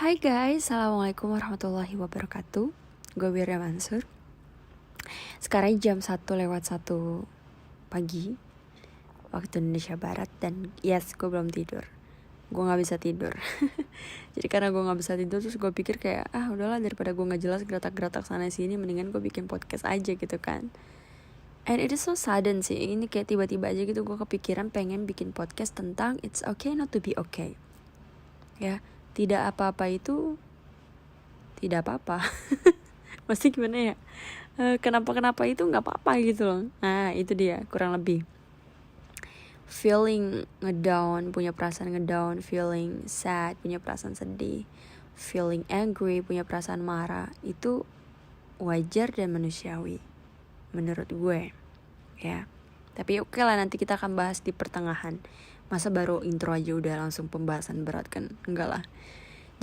Hai guys, Assalamualaikum warahmatullahi wabarakatuh. Gue Wirya Mansur. Sekarang jam 1:01 pagi waktu Indonesia Barat. Dan yes, gue belum tidur. Gue gak bisa tidur. Jadi karena gue gak bisa tidur, terus gue pikir kayak udahlah, daripada gue gak jelas geratak-geratak sana sini, mendingan gue bikin podcast aja gitu kan. And it is so sudden sih. Ini kayak tiba-tiba aja gitu gue kepikiran pengen bikin podcast tentang it's okay not to be okay. Ya, tidak apa-apa itu tidak apa-apa. Pasti gimana ya, kenapa itu nggak apa-apa gitu loh. Nah itu dia kurang lebih. Feeling ngedown, punya perasaan ngedown. Feeling sad, punya perasaan sedih. Feeling angry, punya perasaan marah. Itu wajar dan manusiawi menurut gue ya. Tapi oke lah, nanti kita akan bahas di pertengahan. Masa baru intro aja udah langsung pembahasan berat kan? Enggak lah.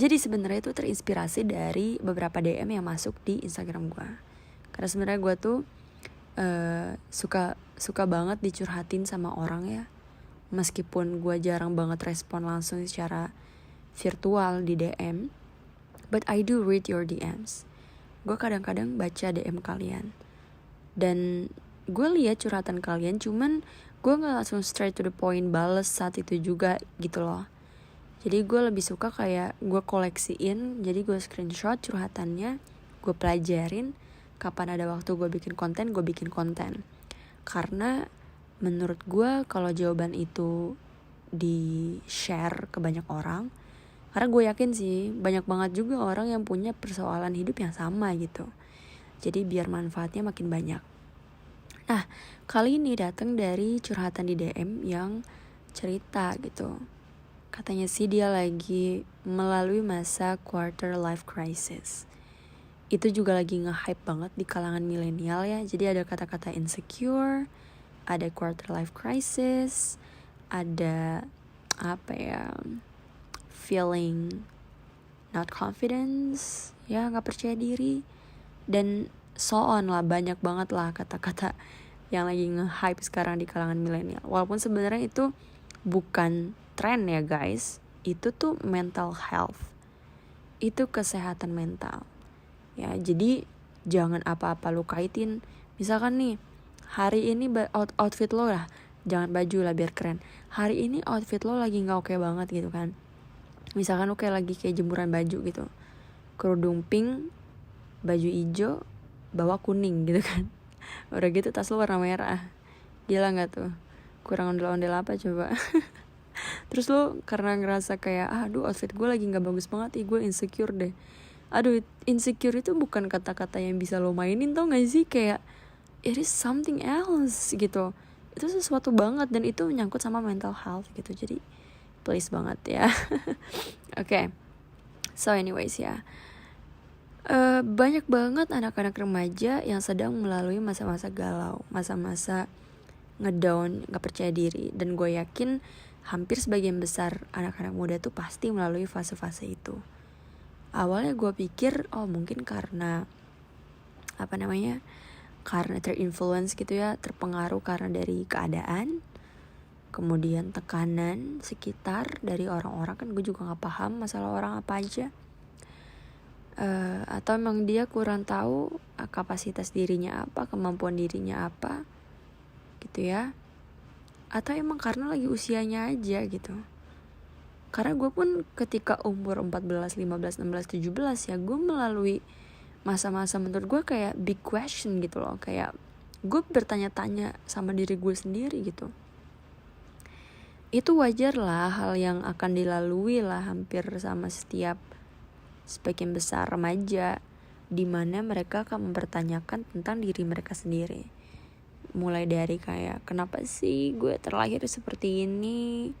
Jadi sebenarnya itu terinspirasi dari beberapa DM yang masuk di Instagram gue. Karena sebenarnya gue tuh suka banget dicurhatin sama orang ya. Meskipun gue jarang banget respon langsung secara virtual di DM, but I do read your DMs. Gue kadang-kadang baca DM kalian. Dan gue lihat curhatan kalian, cuman gue gak langsung straight to the point bales saat itu juga gitu loh. Jadi gue lebih suka kayak gue koleksiin. Jadi gue screenshot curhatannya, gue pelajarin. Kapan ada waktu gue bikin konten, gue bikin konten. Karena menurut gue kalau jawaban itu di-share ke banyak orang, karena gue yakin sih banyak banget juga orang yang punya persoalan hidup yang sama gitu. Jadi biar manfaatnya makin banyak. Nah, kali ini datang dari curhatan di DM yang cerita gitu. Katanya sih dia lagi melalui masa quarter life crisis. Itu juga lagi nge-hype banget di kalangan milenial ya. Jadi ada kata-kata insecure, ada quarter life crisis, ada feeling not confidence, ya gak percaya diri. Dan so on lah, banyak banget lah kata-kata yang lagi nge-hype sekarang di kalangan milenial. Walaupun sebenarnya itu bukan tren ya guys, itu tuh mental health, itu kesehatan mental ya. Jadi jangan apa-apa lu kaitin. Misalkan nih hari ini outfit lo lah, jangan baju lah biar keren, hari ini outfit lo lagi gak oke banget gitu kan. Misalkan lu kayak lagi kayak jemuran baju gitu, kerudung pink, baju hijau, bawa kuning gitu kan. Udah gitu tas lo warna merah, gila gak tuh? Kurang ondel-ondel apa coba? Terus lo karena ngerasa kayak outfit gue lagi gak bagus banget, gue insecure deh. Insecure itu bukan kata-kata yang bisa lo mainin, tau gak sih? Kayak it is something else gitu. Itu sesuatu banget dan itu menyangkut sama mental health gitu. Jadi please banget ya. Okay. So anyways ya, banyak banget anak-anak remaja yang sedang melalui masa-masa galau, masa-masa ngedown, gak percaya diri. Dan gue yakin hampir sebagian besar anak-anak muda tuh pasti melalui fase-fase itu. Awalnya gue pikir mungkin karena karena terinfluence gitu ya, terpengaruh karena dari keadaan, kemudian tekanan sekitar dari orang-orang. Kan gue juga gak paham masalah orang apa aja. Atau emang dia kurang tahu kapasitas dirinya apa, kemampuan dirinya apa gitu ya. Atau emang karena lagi usianya aja gitu. Karena gue pun ketika umur 14, 15, 16, 17 ya, gue melalui masa-masa menurut gue kayak big question gitu loh. Kayak gue bertanya-tanya sama diri gue sendiri gitu. Itu wajar lah, hal yang akan dilalui lah hampir sama setiap sebagian besar remaja, dimana mereka akan mempertanyakan tentang diri mereka sendiri. Mulai dari kayak kenapa sih gue terlahir seperti ini.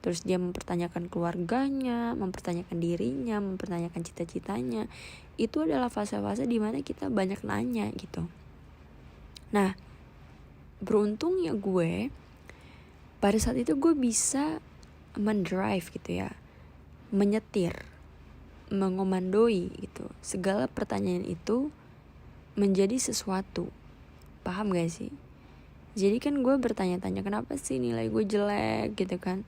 Terus dia mempertanyakan keluarganya, mempertanyakan dirinya, mempertanyakan cita-citanya. Itu adalah fase-fase dimana kita banyak nanya gitu. Nah, beruntungnya gue pada saat itu gue bisa mendrive gitu ya, menyetir, mengomandoi gitu segala pertanyaan itu menjadi sesuatu. Paham gak sih? Jadi kan gue bertanya-tanya kenapa sih nilai gue jelek gitu kan.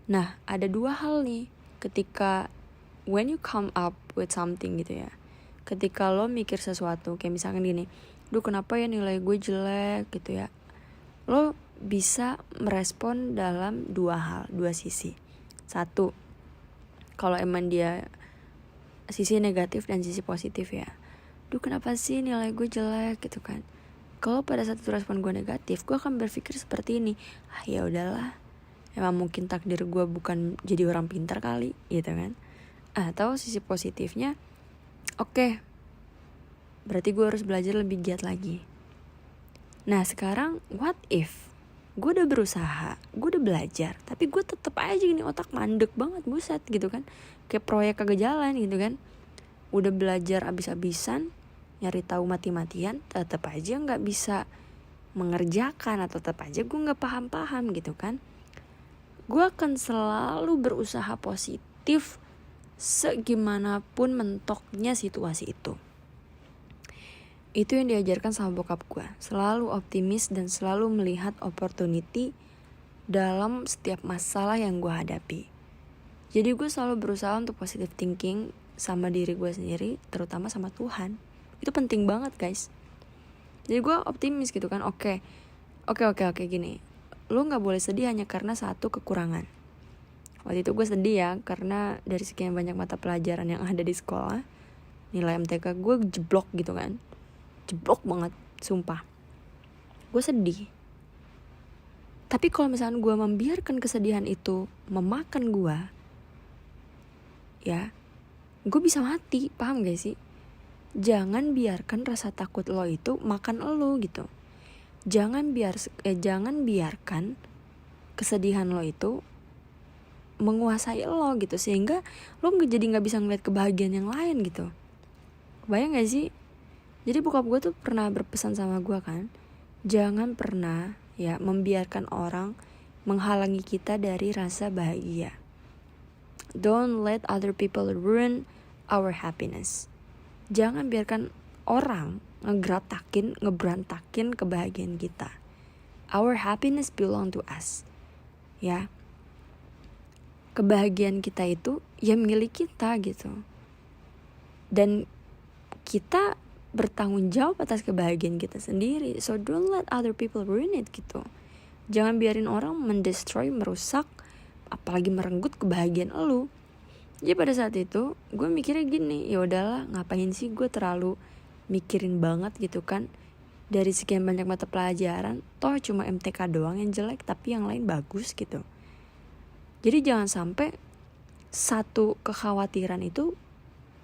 Nah ada dua hal nih ketika when you come up with something gitu ya, ketika lo mikir sesuatu kayak misalkan gini, duh kenapa ya nilai gue jelek gitu ya, lo bisa merespon dalam dua sisi. Satu, kalau emang dia sisi negatif dan sisi positif ya, duh kenapa sih nilai gue jelek gitu kan. Kalau pada saat itu respon gue negatif, gue akan berpikir seperti ini, ya udahlah, emang mungkin takdir gue bukan jadi orang pintar kali gitu kan. Atau sisi positifnya, oke, berarti gue harus belajar lebih giat lagi. Nah sekarang what if gue udah berusaha, gue udah belajar, tapi gue tetep aja gini, otak mandek banget, buset gitu kan, kayak proyek kagak jalan gitu kan. Udah belajar abis-abisan, nyari tahu mati-matian, tetep aja gak bisa mengerjakan, atau tetep aja gue gak paham-paham gitu kan. Gue akan selalu berusaha positif segimanapun mentoknya situasi itu. Itu yang diajarkan sama bokap gue, selalu optimis dan selalu melihat opportunity dalam setiap masalah yang gue hadapi. Jadi gue selalu berusaha untuk positive thinking sama diri gue sendiri, terutama sama Tuhan. Itu penting banget guys. Jadi gue optimis gitu kan, oke gini, lu gak boleh sedih hanya karena satu kekurangan. Waktu itu gue sedih ya, karena dari sekian banyak mata pelajaran yang ada di sekolah, nilai MTK gue jeblok gitu kan. Jeblok banget, sumpah. Gue sedih. Tapi kalau misalnya gue membiarkan kesedihan itu memakan gue, ya, gue bisa mati, paham gak sih? Jangan biarkan rasa takut lo itu makan lo gitu. Jangan biarkan kesedihan lo itu menguasai lo gitu, sehingga lo jadi nggak bisa ngeliat kebahagiaan yang lain gitu. Bayang gak sih? Jadi bokap gue tuh pernah berpesan sama gue kan, jangan pernah ya membiarkan orang menghalangi kita dari rasa bahagia. Don't let other people ruin our happiness. Jangan biarkan orang ngeberantakin kebahagiaan kita. Our happiness belong to us. Ya. Kebahagiaan kita itu ya milik kita gitu. Dan kita bertanggung jawab atas kebahagiaan kita sendiri. So don't let other people ruin it gitu. Jangan biarin orang mendestroy, merusak, apalagi merenggut kebahagiaan lu. Jadi pada saat itu gue mikirnya gini, ya udahlah, ngapain sih gue terlalu mikirin banget gitu kan. Dari sekian banyak mata pelajaran, toh cuma MTK doang yang jelek, tapi yang lain bagus gitu. Jadi jangan sampai satu kekhawatiran itu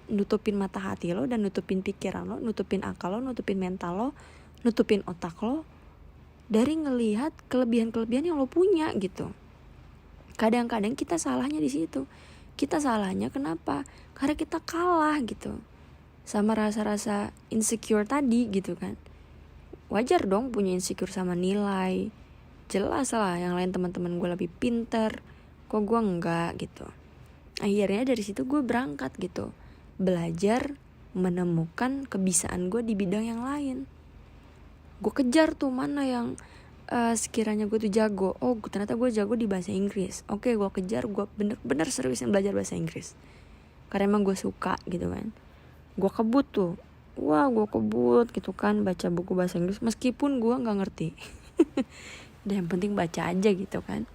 nutupin mata hati lo dan nutupin pikiran lo, nutupin akal lo, nutupin mental lo, nutupin otak lo dari ngelihat kelebihan-kelebihan yang lo punya gitu. Kadang-kadang kita salahnya di situ. Kita salahnya kenapa? Karena kita kalah gitu sama rasa-rasa insecure tadi gitu kan. Wajar dong punya insecure sama nilai. Jelas lah yang lain teman-teman gue lebih pinter, kok gue enggak gitu. Akhirnya dari situ gue berangkat gitu, belajar menemukan kebisaan gue di bidang yang lain. Gue kejar tuh mana yang sekiranya gue tuh jago. Oh ternyata gue jago di bahasa Inggris. Oke, gue kejar, gue bener-bener seriusin belajar bahasa Inggris karena emang gue suka gitu kan. Gue kebut tuh, gue kebut gitu kan baca buku bahasa Inggris meskipun gue gak ngerti. Dan yang penting baca aja gitu kan,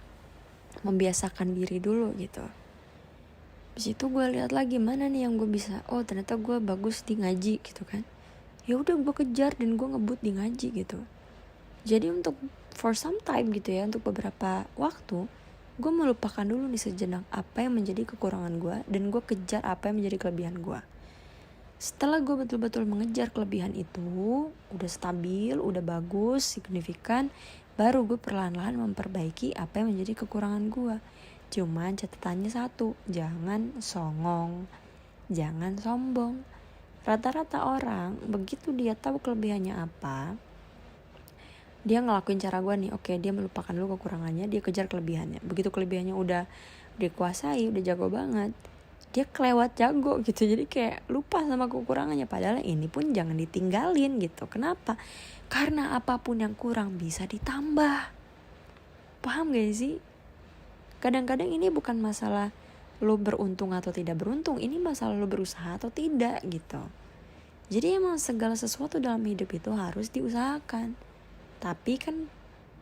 membiasakan diri dulu gitu. Di situ gue lihat lagi mana nih yang gue bisa. Oh ternyata gue bagus di ngaji gitu kan. Ya udah gue kejar dan gue ngebut di ngaji gitu. Jadi untuk for some time gitu ya, untuk beberapa waktu gue melupakan dulu nih sejenak apa yang menjadi kekurangan gue, dan gue kejar apa yang menjadi kelebihan gue. Setelah gue betul-betul mengejar kelebihan itu, udah stabil, udah bagus, signifikan, baru gue perlahan-lahan memperbaiki apa yang menjadi kekurangan gue. Cuman catatannya satu, jangan songong, jangan sombong. Rata-rata orang begitu dia tahu kelebihannya apa, dia ngelakuin cara gue nih. Oke, dia melupakan dulu kekurangannya, dia kejar kelebihannya. Begitu kelebihannya udah dikuasai, udah jago banget, dia kelewat jago gitu. Jadi kayak lupa sama kekurangannya. Padahal ini pun jangan ditinggalin gitu. Kenapa? Karena apapun yang kurang bisa ditambah. Paham gak sih? Kadang-kadang ini bukan masalah lo beruntung atau tidak beruntung, ini masalah lo berusaha atau tidak gitu. Jadi emang segala sesuatu dalam hidup itu harus diusahakan. Tapi kan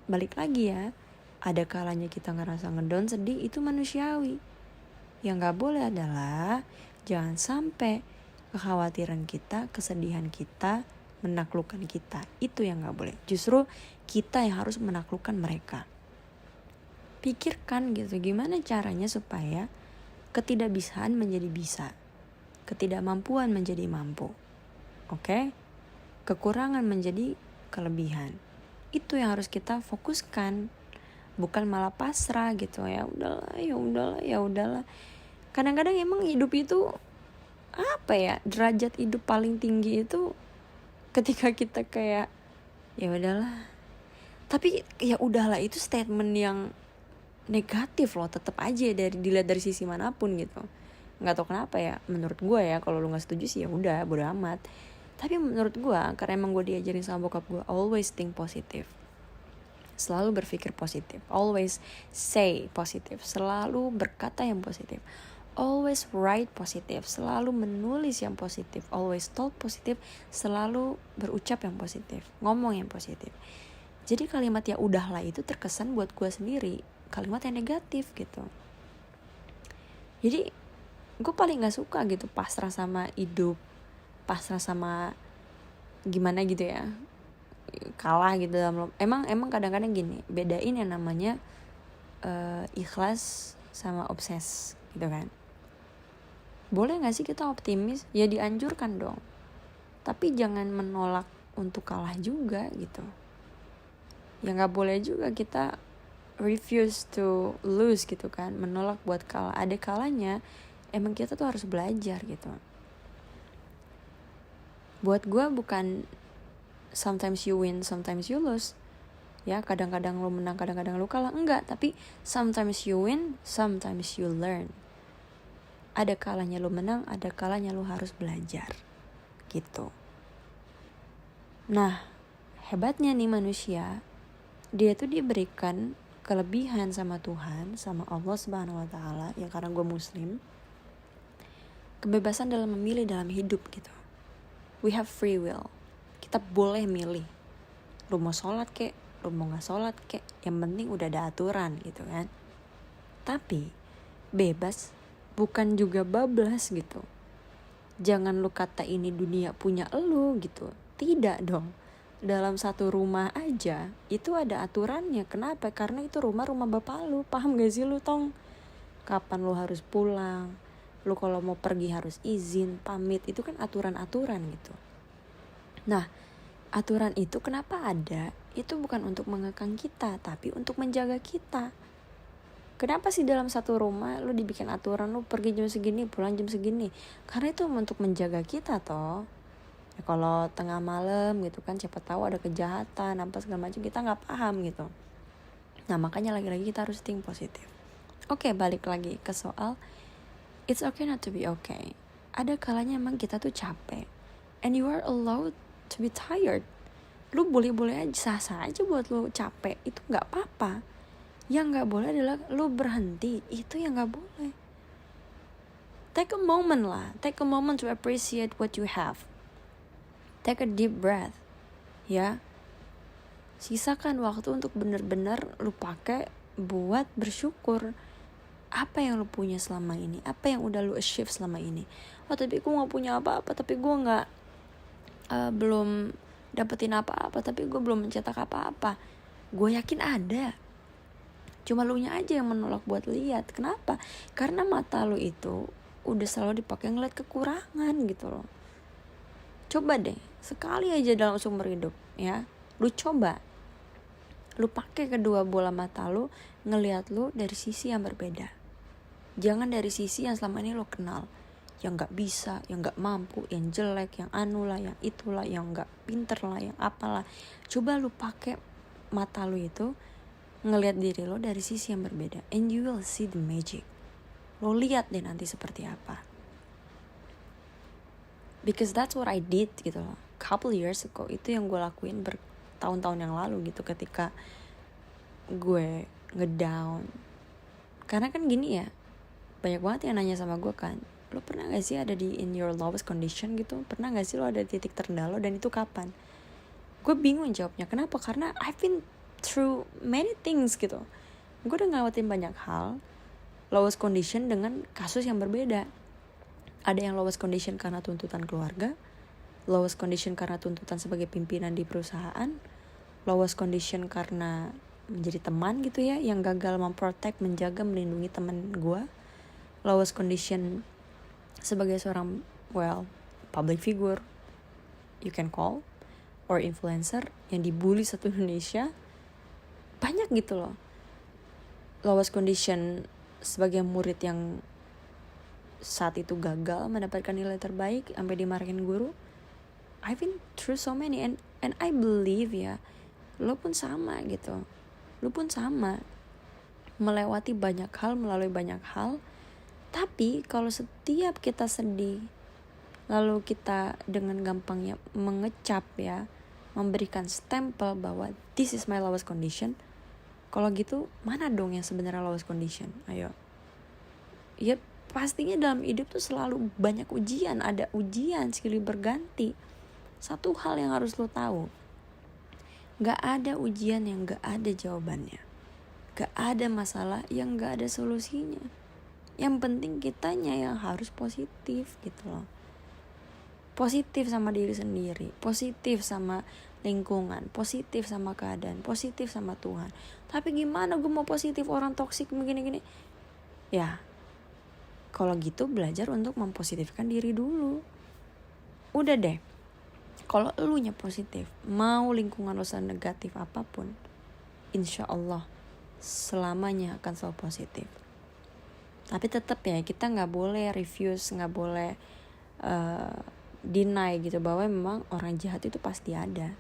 balik lagi ya, ada kalanya kita ngerasa ngedown, sedih, itu manusiawi. Yang gak boleh adalah jangan sampai kekhawatiran kita, kesedihan kita menaklukkan kita. Itu yang gak boleh. Justru kita yang harus menaklukkan mereka. Pikirkan gitu, gimana caranya supaya ketidakbisaan menjadi bisa, ketidakmampuan menjadi mampu, oke? Kekurangan menjadi kelebihan. Itu yang harus kita fokuskan, bukan malah pasrah gitu. Ya udahlah. Kadang-kadang emang hidup itu apa ya, derajat hidup paling tinggi itu ketika kita kayak ya udahlah. Tapi ya udahlah itu statement yang negatif loh, tetap aja dilihat dari sisi manapun gitu. Nggak tahu kenapa ya, menurut gue ya, kalau lu nggak setuju sih ya udah bodo amat. Tapi menurut gue, karena emang gue diajarin sama bokap gue, always think positive, selalu berpikir positif, always say positif, selalu berkata yang positif, always write positif, selalu menulis yang positif, always talk positif, selalu berucap yang positif, ngomong yang positif. Jadi kalimat ya udahlah itu terkesan buat gue sendiri kalimat yang negatif gitu. Jadi gue paling gak suka gitu pasrah sama hidup, pasrah sama gimana gitu ya, kalah gitu dalam emang kadang-kadang gini, bedain yang namanya ikhlas sama obses gitu kan. Boleh gak sih kita optimis? Ya dianjurkan dong, tapi jangan menolak untuk kalah juga gitu. Ya gak boleh juga kita refuse to lose gitu kan, menolak buat kalah. Ada kalanya emang kita tuh harus belajar gitu. Buat gue bukan sometimes you win, sometimes you lose. Ya kadang-kadang lu menang, kadang-kadang lu kalah. Enggak, tapi sometimes you win, sometimes you learn. Ada kalanya lu menang, ada kalanya lu harus belajar gitu. Nah, hebatnya nih manusia, dia tuh diberikan kelebihan sama Tuhan, sama Allah Subhanahu wa Ta'ala, ya karena gue muslim, kebebasan dalam memilih dalam hidup gitu. We have free will. Kita boleh milih. Lu mau sholat kek, lu mau gak sholat kek, yang penting udah ada aturan gitu kan. Tapi bebas bukan juga bablas gitu. Jangan lu kata ini dunia punya elu gitu. Tidak dong. Dalam satu rumah aja itu ada aturannya. Kenapa? Karena itu rumah bapak lu. Paham gak sih lu Tong? Kapan lu harus pulang, lu kalau mau pergi harus izin, pamit. Itu kan aturan-aturan gitu. Nah, aturan itu kenapa ada? Itu bukan untuk mengekang kita, tapi untuk menjaga kita. Kenapa sih dalam satu rumah lu dibikin aturan, lu pergi jam segini, pulang jam segini? Karena itu untuk menjaga kita toh. Ya, kalau tengah malam gitu kan, siapa tahu ada kejahatan apa segala macam, kita nggak paham gitu. Nah makanya lagi-lagi kita harus think positif. Oke, balik lagi ke soal it's okay not to be okay. Ada kalanya emang kita tuh capek, and you are allowed to be tired. Lu boleh-boleh aja, sah-sah aja buat lu capek, itu nggak apa-apa. Yang nggak boleh adalah lu berhenti, itu yang nggak boleh. Take a moment lah, take a moment to appreciate what you have. Take a deep breath, ya. Sisakan waktu untuk benar-benar lu pakai buat bersyukur. Apa yang lu punya selama ini, apa yang udah lu achieve selama ini. Oh tapi gue gak punya apa-apa, tapi gue gak belum dapetin apa-apa, tapi gue belum mencetak apa-apa. Gue yakin ada, cuma lu nya aja yang menolak buat lihat. Kenapa? Karena mata lu itu udah selalu dipakai ngeliat kekurangan gitu loh. Coba deh, sekali aja dalam seumur hidup ya, lu coba, lu pakai kedua bola mata lu, ngelihat lu dari sisi yang berbeda. Jangan dari sisi yang selama ini lu kenal, yang gak bisa, yang gak mampu, yang jelek, yang anu lah, yang itulah, yang gak pinter lah, yang apalah. Coba lu pakai mata lu itu, ngelihat diri lo dari sisi yang berbeda, and you will see the magic. Lo lihat deh nanti seperti apa. Because that's what I did gitu loh. Couple years ago, itu yang gue lakuin bertahun-tahun yang lalu gitu, ketika gue ngedown. Karena kan gini ya, banyak banget yang nanya sama gue kan, lo pernah gak sih ada di in your lowest condition gitu, pernah gak sih lo ada di titik terendah lo, dan itu kapan? Gue bingung jawabnya. Kenapa? Karena I've been through many things gitu. Gue udah ngelewatin banyak hal lowest condition dengan kasus yang berbeda. Ada yang lowest condition karena tuntutan keluarga, lowest condition karena tuntutan sebagai pimpinan di perusahaan, lowest condition karena menjadi teman gitu ya, yang gagal memprotect, menjaga, melindungi teman gue, lowest condition sebagai seorang public figure you can call, or influencer yang dibully satu Indonesia. Banyak gitu loh. Lowest condition sebagai murid yang saat itu gagal mendapatkan nilai terbaik sampai dimarahin guru. I've been through so many, and I believe ya, lo pun sama gitu. Lo pun sama melewati banyak hal, melalui banyak hal. Tapi kalau setiap kita sedih, lalu kita dengan gampangnya mengecap ya, memberikan stempel bahwa this is my lowest condition, kalau gitu mana dong yang sebenarnya lowest condition? Ayo. Ya pastinya dalam hidup tuh selalu banyak ujian, ada ujian silih berganti. Satu hal yang harus lo tahu, gak ada ujian yang gak ada jawabannya. Gak ada masalah yang gak ada solusinya. Yang penting kitanya yang harus positif gitu loh. Positif sama diri sendiri, positif sama lingkungan, positif sama keadaan, positif sama Tuhan. Tapi gimana gue mau positif, orang toksik begini-gini? Ya, kalau gitu belajar untuk mempositifkan diri dulu. Udah deh, kalau elunya positif, mau lingkungan lo negatif apapun, insya Allah selamanya akan selalu positif. Tapi tetap ya, kita gak boleh refuse, gak boleh deny gitu bahwa memang orang jahat itu pasti ada.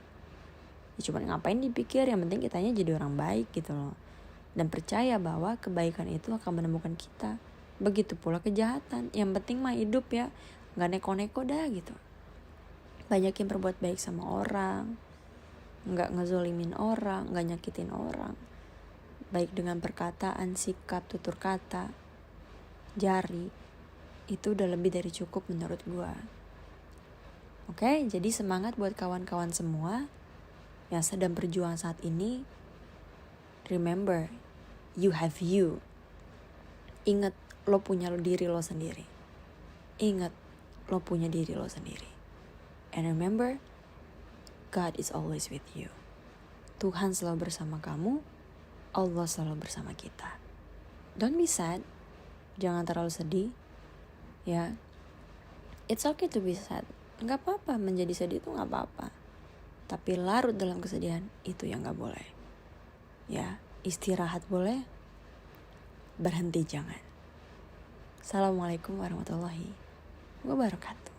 Ya cuman ngapain dipikir, yang penting kitanya jadi orang baik gitu loh. Dan percaya bahwa kebaikan itu akan menemukan kita. Begitu pula kejahatan. Yang penting mah hidup ya, gak neko-neko dah gitu. Banyakin berbuat baik sama orang, gak ngezolimin orang, gak nyakitin orang. Baik dengan perkataan, sikap, tutur kata, jari, itu udah lebih dari cukup menurut gue. Oke, jadi semangat buat kawan-kawan semua yang sedang berjuang saat ini. Remember, you have you. Ingat, lo punya diri lo sendiri. Ingat, lo punya diri lo sendiri. And remember, God is always with you. Tuhan selalu bersama kamu. Allah selalu bersama kita. Don't be sad. Jangan terlalu sedih. Ya, it's okay to be sad. Gak apa-apa, menjadi sedih itu gak apa-apa. Tapi larut dalam kesedihan, itu yang gak boleh. Ya, istirahat boleh, berhenti jangan. Assalamualaikum warahmatullahi wabarakatuh.